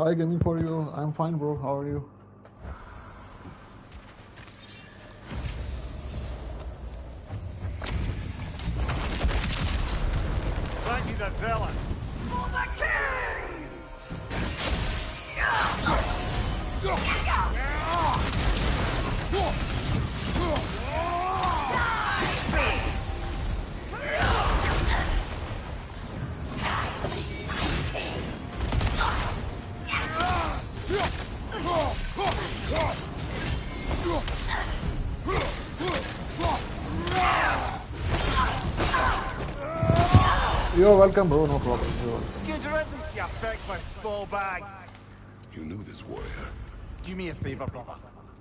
Hi, gaming for you. I'm fine, bro. How are you? Thank you, the zealot. For the king! You're welcome, bro. No problem. Good riddance, you feckless ball bag. You knew this warrior. Do me a favor, brother.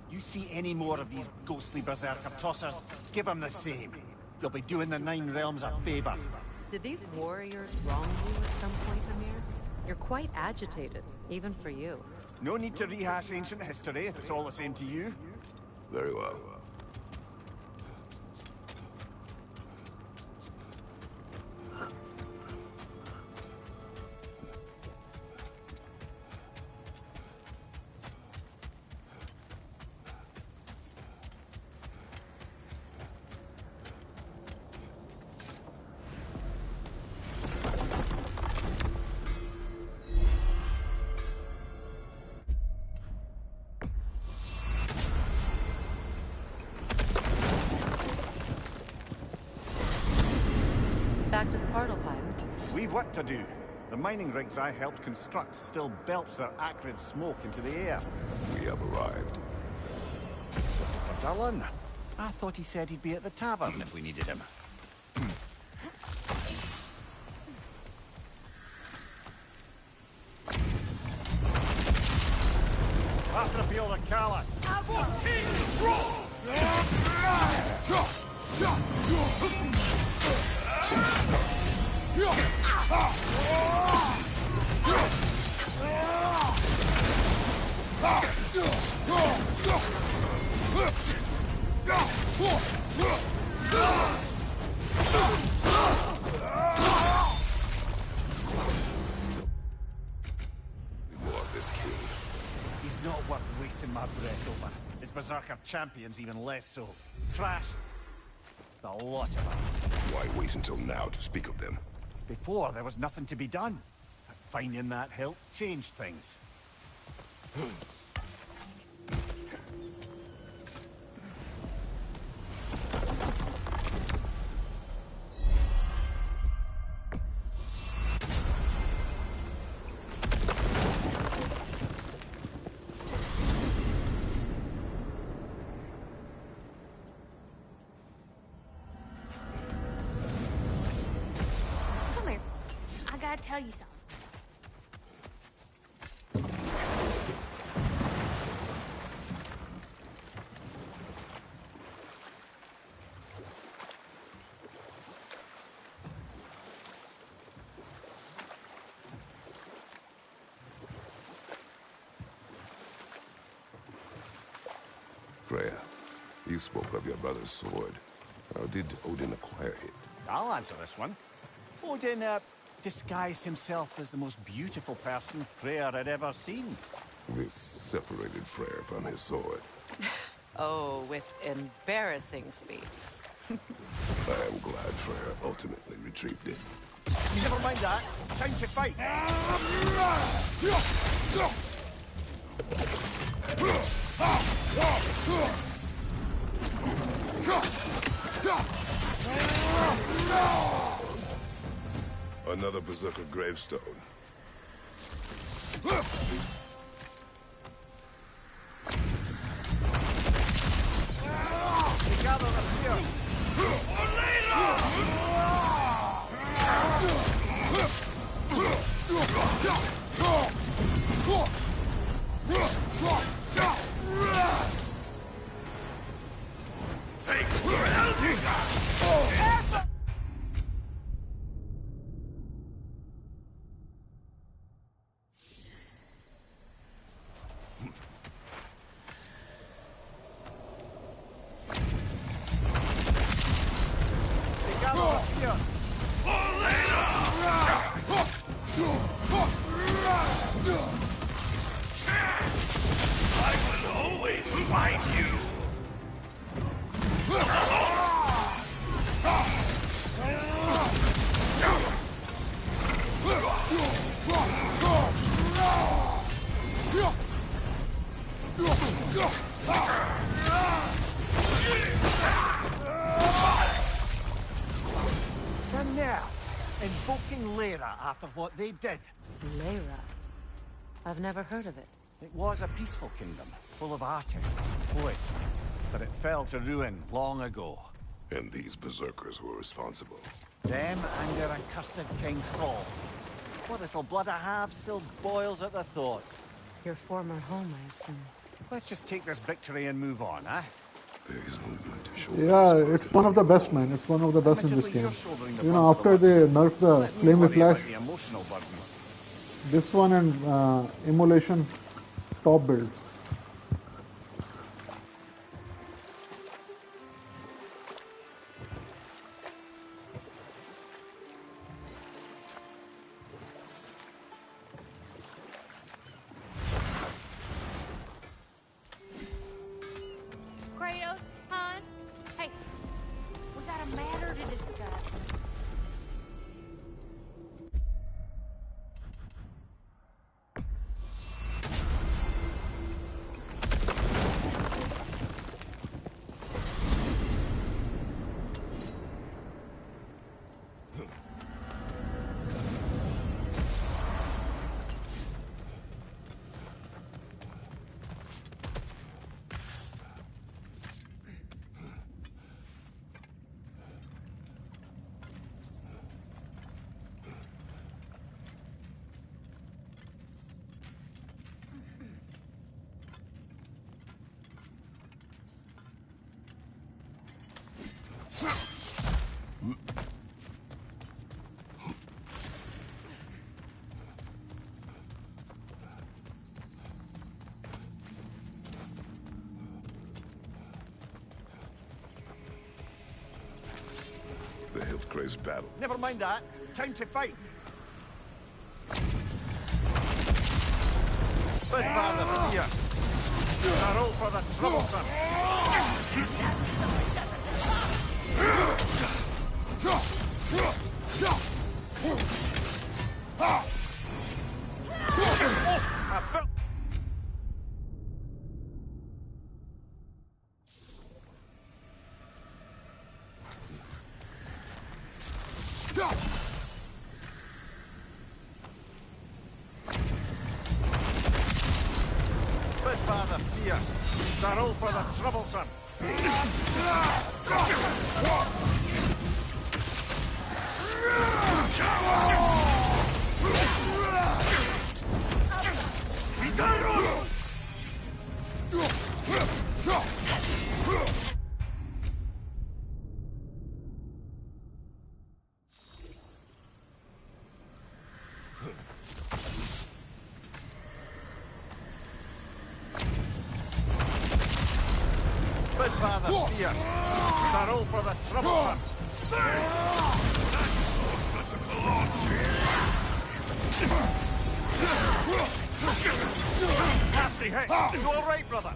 You see any more of these ghostly berserker tossers, give them the same. You'll be doing the Nine Realms a favor. Did these warriors wrong you at some point, Amir? You're quite agitated, even for you. No need to rehash ancient history if it's all the same to you. Very well. Back to Svartalfheim. We've work to do. The mining rigs I helped construct still belch their acrid smoke into the air. We have arrived. Dylan, I thought he said he'd be at the tavern if we needed him. After the field of Cala. He's not worth wasting my breath over. His Berserker champions even less so. Trash. The lot of them. Why wait until now to speak of them? Before, there was nothing to be done. But finding that help changed things. Come here. I gotta tell you something. Freya, you spoke of your brother's sword. How did Odin acquire it? I'll answer this one. Odin, disguised himself as the most beautiful person Freyr had ever seen. This separated Freyr from his sword. Oh, with embarrassing speed. I am glad Freyr ultimately retrieved it. Never mind that. Time to fight. Another Berserker gravestone. Gather the spear. find you! And now, invoking Lyra after what they did. Lyra. I've never heard of it. It was a peaceful kingdom, full of artists and poets. But it fell to ruin long ago. And these berserkers were responsible. Them and their accursed King Thrall. What little blood I have still boils at the thought. Your former home, I assume. Let's just take this victory and move on, eh? There is no need to show Yeah, it's one of the best, man. It's one of the best in this game. You know, after they nerfed the Flame with Flash, The emotional burden. this one and Immolation, top build. Kratos, hon. Hey, we got a matter to discuss. the Hilt-Grave's battle. Never mind that. Time to fight. Bid father here. A roll for the troublesome. I felt... Bid father fierce. A roll for the troublesome. Bid father fierce. A roll for the troublesome. Nasty hit. You all right, brother?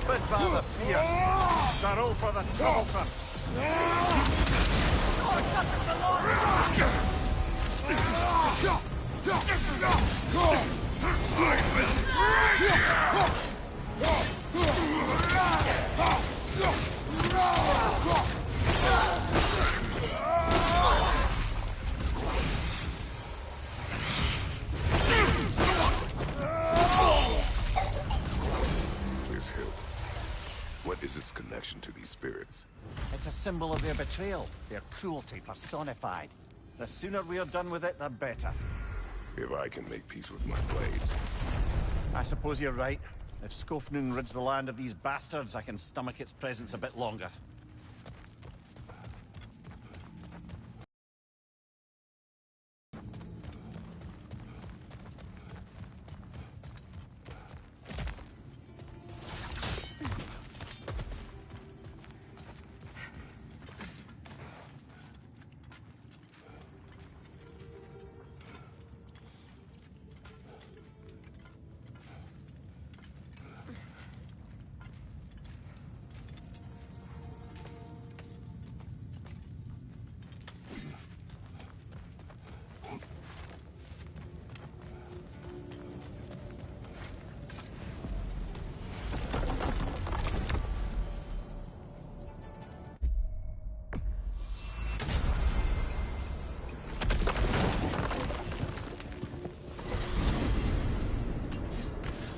Bid father fierce. A roll for the troublesome. This hilt. What is its connection to these spirits? It's a symbol of their betrayal, their cruelty personified. The sooner we're done with it, the better. If I can make peace with my blades. I suppose you're right. If Skofnung rids the land of these bastards, I can stomach its presence a bit longer.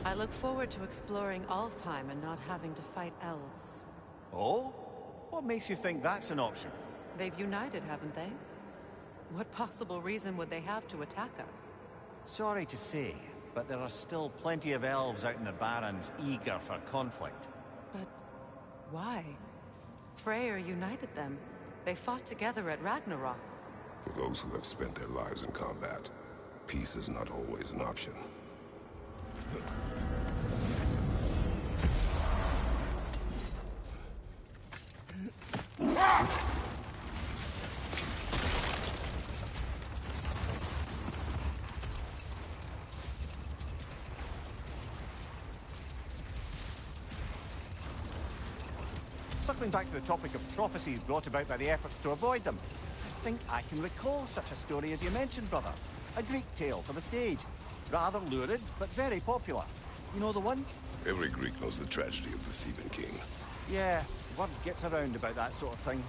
I look forward to exploring Alfheim and not having to fight elves. Oh? What makes you think that's an option? They've united, haven't they? What possible reason would they have to attack us? Sorry to say, but there are still plenty of elves out in the barrens eager for conflict. But why? Freyr united them. They fought together at Ragnarok. For those who have spent their lives in combat, peace is not always an option. Circling back to the topic of prophecies brought about by the efforts to avoid them, I think I can recall such a story as you mentioned, brother. A Greek tale for the stage. Rather lurid, but very popular. You know the one? Every Greek knows the tragedy of the Theban king. Yeah, word gets around about that sort of thing.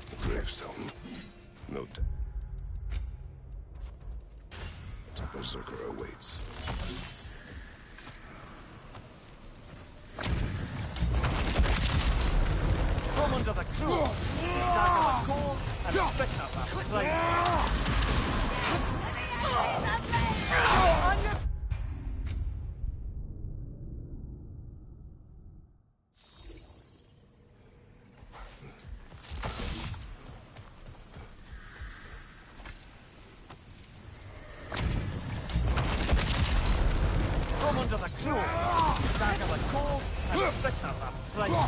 The gravestone. Note. The Berserker awaits. Come under the cruel, dagger the cold, and spit up the flame. Come under the cruel, dagger the cold, and spit up the flame.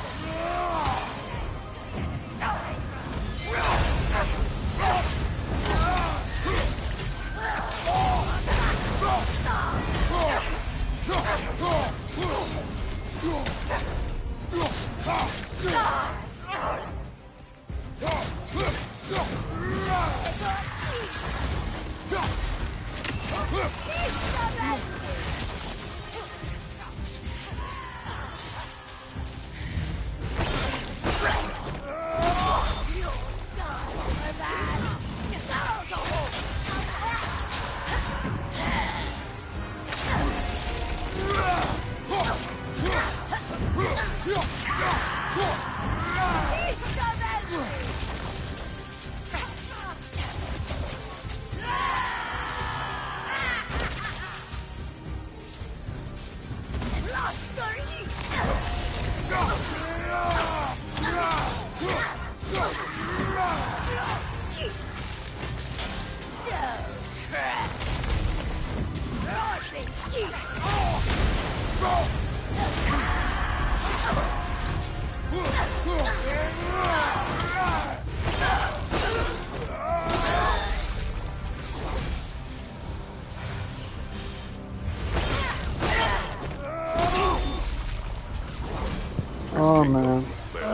Oh man,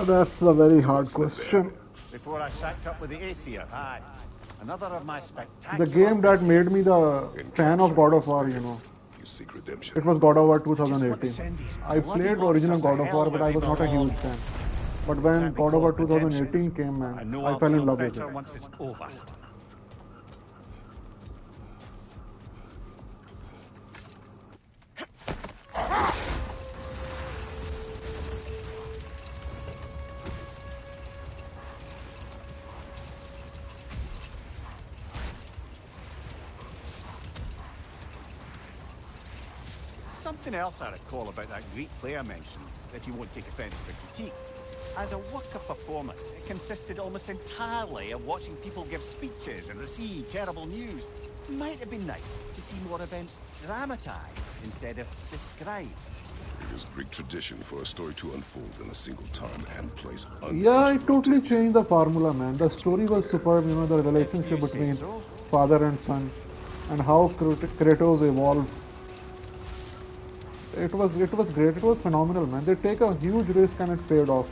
that's a very hard question. Before I shacked up with the Aesir, aye. Another of my spectacular... The game that made me the fan of God of War, you know. You seek redemption. It was God of War 2018. I played original God of War, but I was not a huge fan. But when God of War 2018 came, man, I fell in love with it. Once it's over. Something else I recall about that Greek player mentioned, that you won't take offence to critique. As a work of performance, it consisted almost entirely of watching people give speeches and receive terrible news. Might have been nice to see more events dramatized instead of described. It is Greek tradition for a story to unfold in a single time and place. Yeah, it totally changed the formula, man. The story was superb, you know, the relationship between father and son, and how Kratos evolved. It was great. It was phenomenal, man. They take a huge risk and it paid off.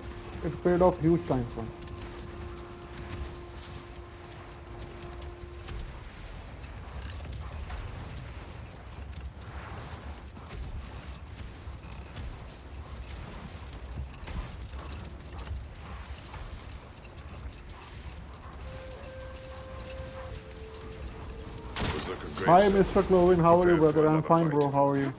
It paid off huge time for. great Hi, ship. Mr. Clovin. How are you, Prepare for brother? I'm another fine, fight. bro. How are you?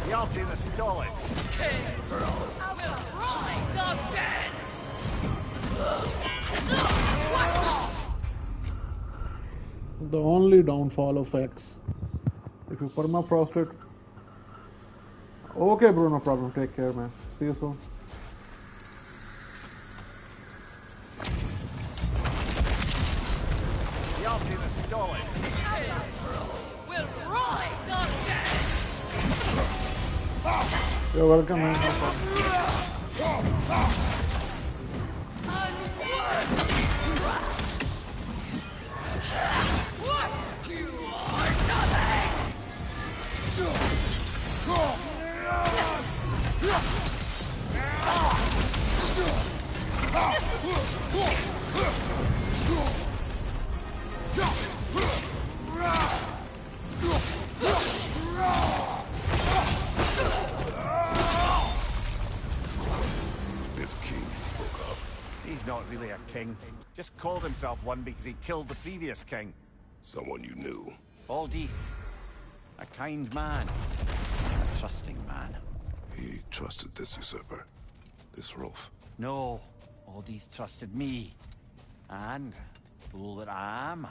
The Alti is stolen. The only downfall of X. If you permafrost it. Okay, bro. No problem. Take care, man. See you soon. The Alti is stolen. You're welcome, man. No problem. This king you spoke of, He's not really a king. Just called himself one because he killed the previous king. someone you knew. Aldis. A kind man. A trusting man. He trusted this usurper, this Rolf. No, Aldis trusted me. And, fool that I am,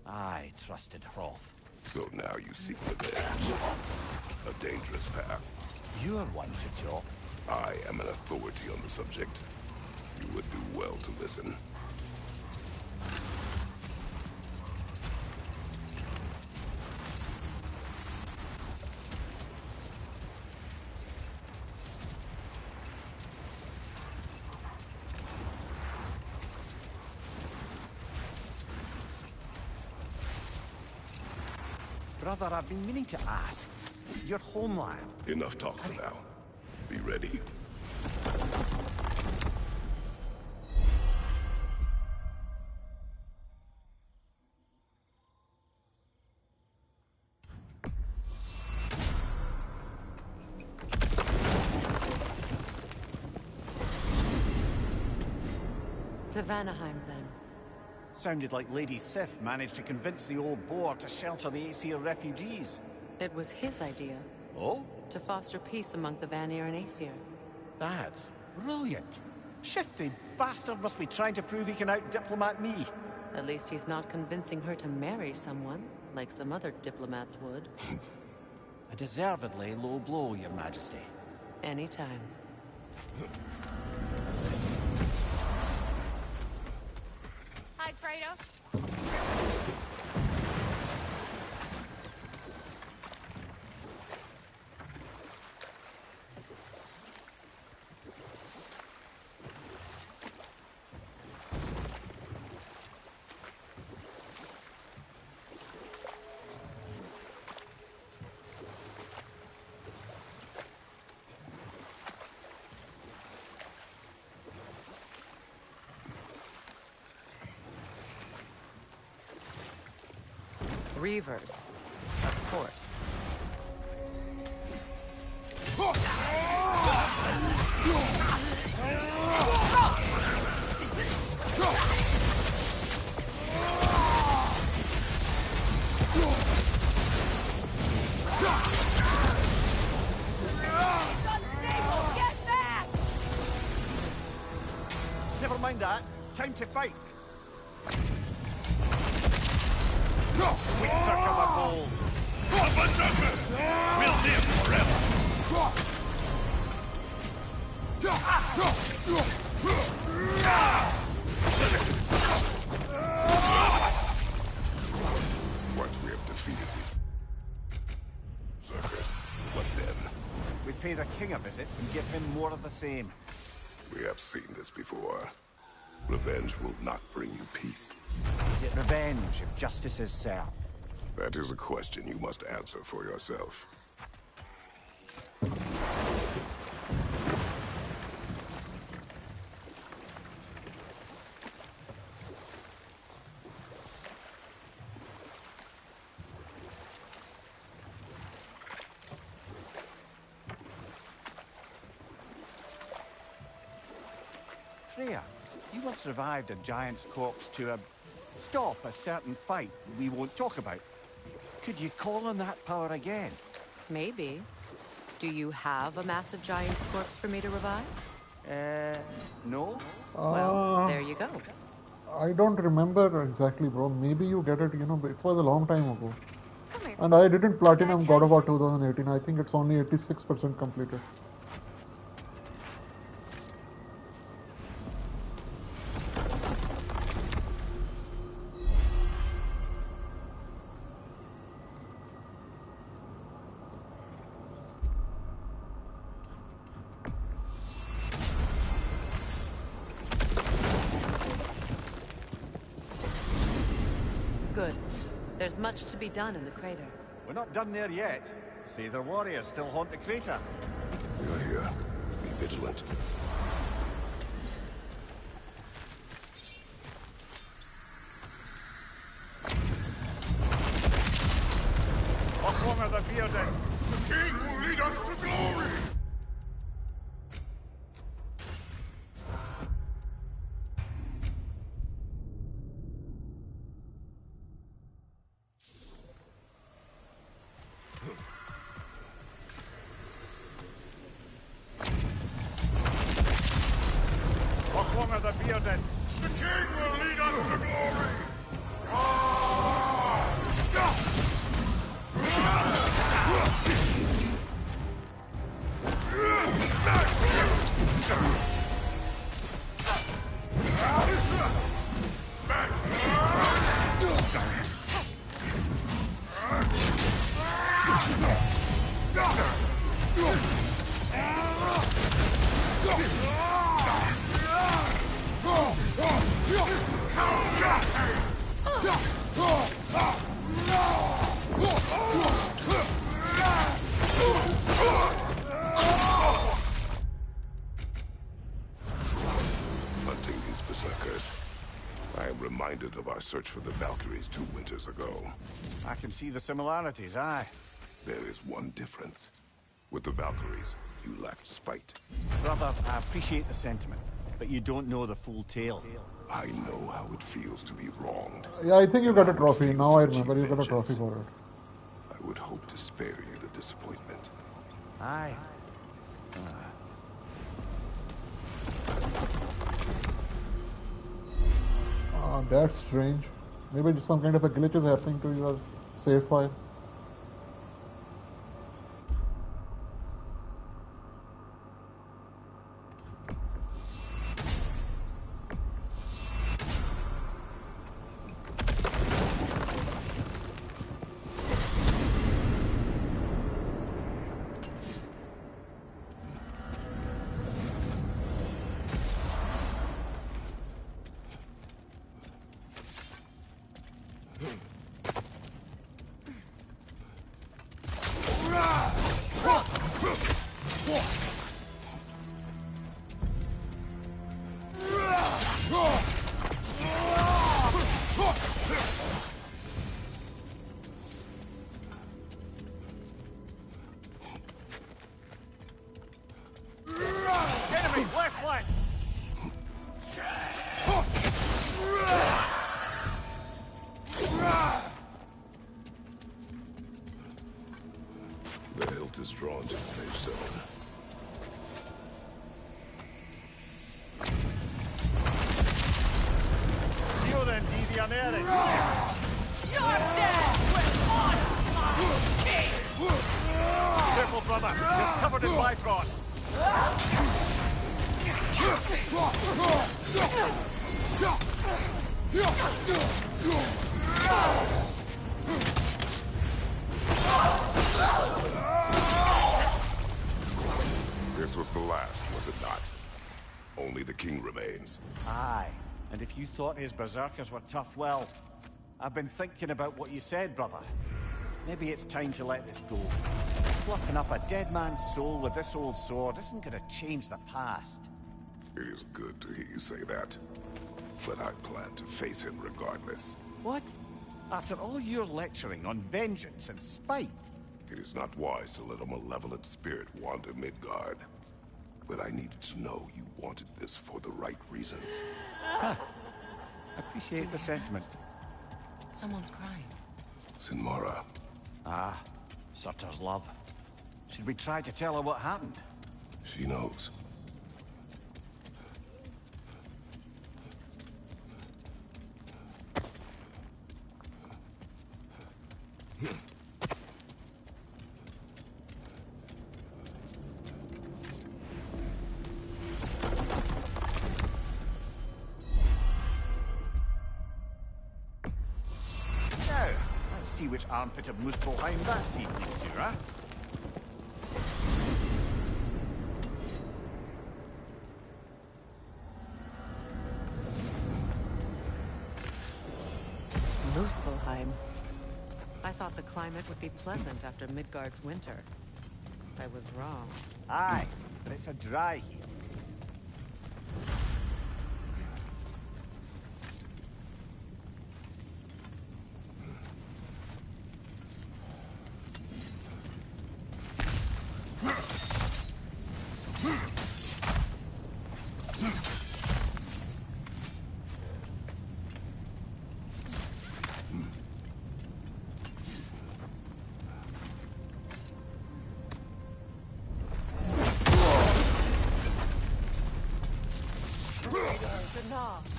I trusted Hrolf. So now you seek revenge. A dangerous path. You're one to talk. I am an authority on the subject. You would do well to listen. Brother, I've been meaning to ask. Your homeland. Enough talk for now. Be ready. To Vanaheim, then. Sounded like Lady Sif managed to convince the old boar to shelter the Aesir refugees. It was his idea Oh? to foster peace among the Vanir and Aesir. That's brilliant. Shifty bastard must be trying to prove he can out-diplomat me. At least he's not convincing her to marry someone, like some other diplomats would. A deservedly low blow, Your Majesty. Anytime. Hi, Fredo. Reavers, of course. Never mind that. Time to fight. We circle the gold. Berserker! We'll live forever! Once we have defeated the Berserkers, what then? We pay the king a visit and give him more of the same. We have seen this before. Revenge will not bring you peace. Is it revenge if justice is served? That is a question you must answer for yourself. once revived a giant's corpse to stop a certain fight we won't talk about. Could you call on that power again? Maybe. Do you have a massive giant's corpse for me to revive? No? Well, there you go. I don't remember exactly, bro. Maybe you get it, you know, it was a long time ago. Come here. And I didn't platinum God of War 2018. I think it's only 86% completed. Good. There's much to be done in the crater. We're not done there yet. See, their warriors still haunt the crater. You're here. Be vigilant. Off the bearded. The king will lead us to glory! The bearded. The king will lead us to glory! Hunting these berserkers. I am reminded of our search for the Valkyries 2 winters ago. I can see the similarities, aye. There is one difference. With the Valkyries, you lacked spite. Brother, I appreciate the sentiment, but you don't know the full tale. I know how it feels to be wronged. Yeah, I think you got a trophy. Now I remember you got a trophy for it. I would hope to spare you the disappointment. Aye. That's strange. Maybe some kind of a glitch is happening to your save file. Enemy, left flank! The hilt is drawn to the gravestone. You then, deviant. You're dead with one Careful, brother. You're covered in Bifrost. This was the last, was it not? Only the king remains. Aye. And if you thought his berserkers were tough, well, I've been thinking about what you said, brother. Maybe it's time to let this go. Sloughing up a dead man's soul with this old sword isn't gonna change the past. It is good to hear you say that. But I plan to face him regardless. What? After all your lecturing on vengeance and spite? It is not wise to let a malevolent spirit wander Midgard. but I needed to know you wanted this for the right reasons. Appreciate the sentiment. Someone's crying. Sinmara. Ah, Sutter's love. Should we try to tell her what happened? She knows. Now, let's see which armpit of Muspelheim that seed leads to, huh? Ljösalfheim. I thought the climate would be pleasant after Midgard's winter. I was wrong. Aye, but it's a dry heat.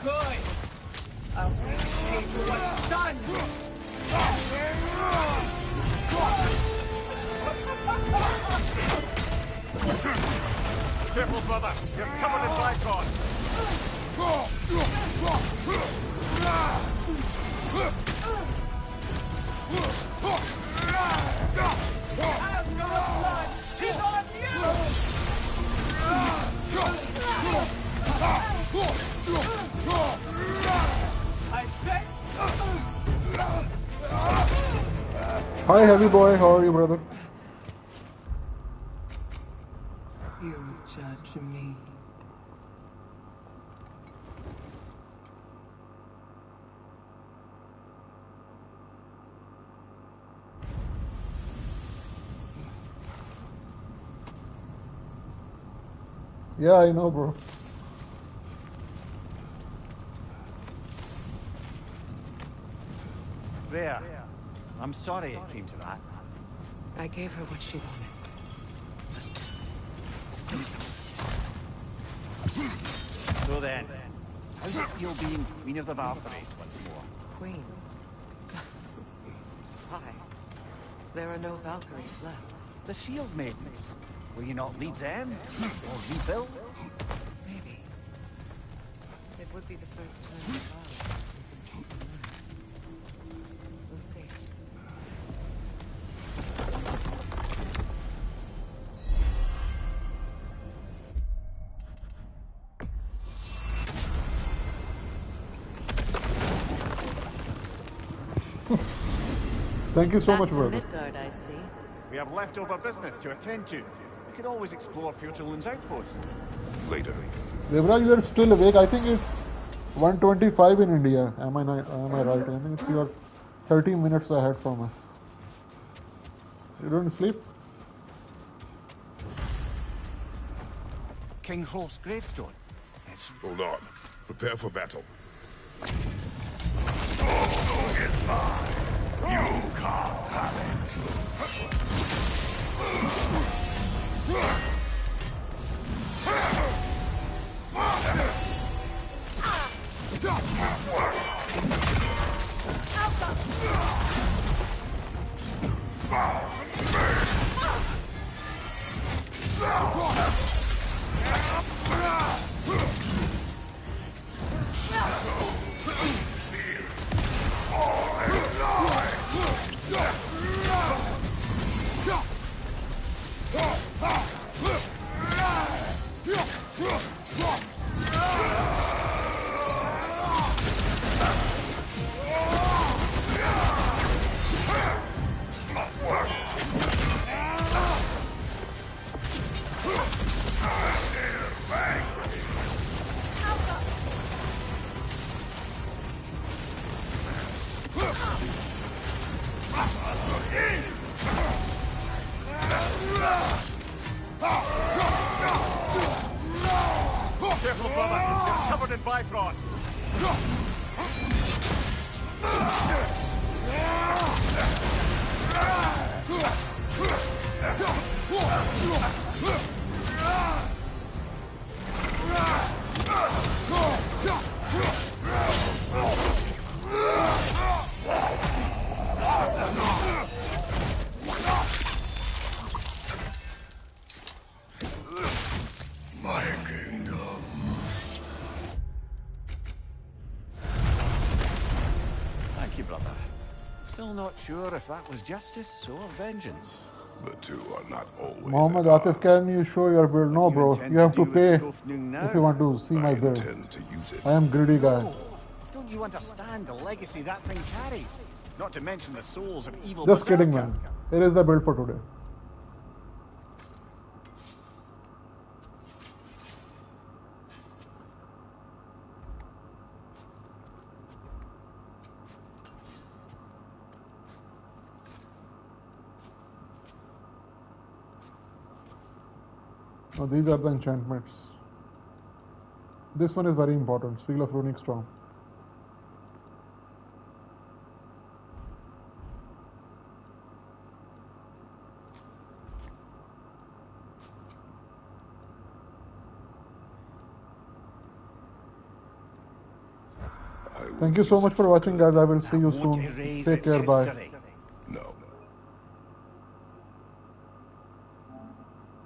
Good! I'll see you for what's done! Careful, brother. You're covered in bygone. He's on you! I bet. Hi, heavy boy. How are you, brother? You judge me. Yeah, I know, bro. There. I'm sorry it came to that. I gave her what she wanted. So then, how's it feel being Queen of the Valkyries once more? Queen. Why? There are no Valkyries left. The Shield Maidens. Will you not lead them? Or rebuild? Maybe. It would be the first time in We'll see. Thank you so Back much, to brother. Midgard, I see. We have leftover business to attend to. We could always explore Fjötulin's outpost. Later. Devraj, you are still awake. I think it's 1:25 in India. Am I right? I think it's you're 30 minutes ahead from us. You don't sleep? King Hrolf's gravestone. It's Hold on. Prepare for battle. You can't have it. brother. It's covered in Bifrost. My kingdom. Thank you, brother. Still not sure if that was justice or vengeance. The two are not always Mohammed at Atif, odds. can you show your build? No, bro. intend You have to to do pay with Skofnung now? if you want to see my I build. intend to use it. I am greedy guy. Oh, don't you understand the legacy that thing carries? Not to mention the souls of evil Just kidding, Berserker. man. Here is the build for today. Now these are the enchantments. This one is very important. Seal of Runic Storm. Thank you so much for watching, guys. I will see you Won't soon. erase Take its care. Bye. history.